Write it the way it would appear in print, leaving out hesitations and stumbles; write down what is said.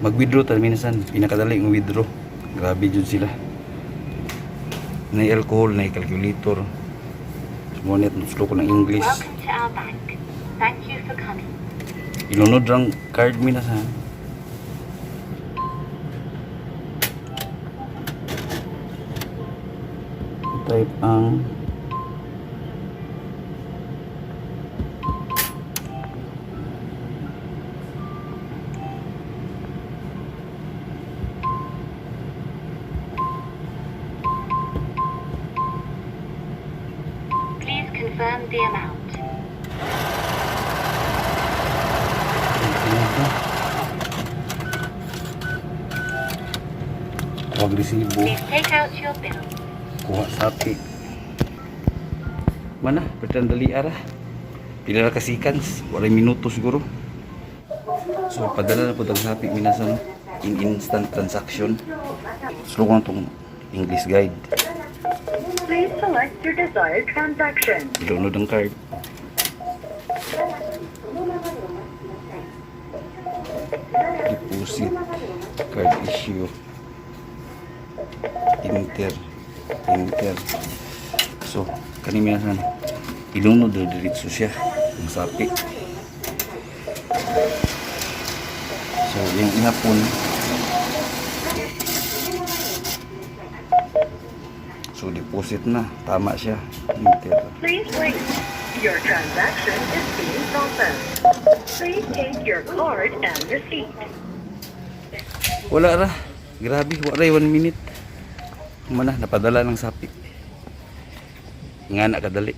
mag-withdraw ta minsan, pinakadali ng withdraw. Grabe jud sila. Nay alcohol, nay calculator. Sumunit nuslo ko ng English. Welcome to our bank. Thank you for coming. Ilunod rang card minasan. Type ang Please confirm the amount. Huwag resibo. Please take out your bill. Kuha sapi. Mana? Pertanda dali ara. Pila na kasikan. Walay minuto siguro. So, padala na po ang sapi minasan in instant transaction. Slow ko na itong English guide. Please select your desired transaction. Ilunod ang card. Deposit. Card issue. Enter. So, kanimiyasan ilunod na diretso siya ang sapi. So, yung ihapon. So, deposit na. Tama siya. Enter. Please wait. Your transaction is being processed. Please take your card and receipt. Wala ra. Grabe, wala 1 minute. Mana napadala ng sapi. Nga na kadali.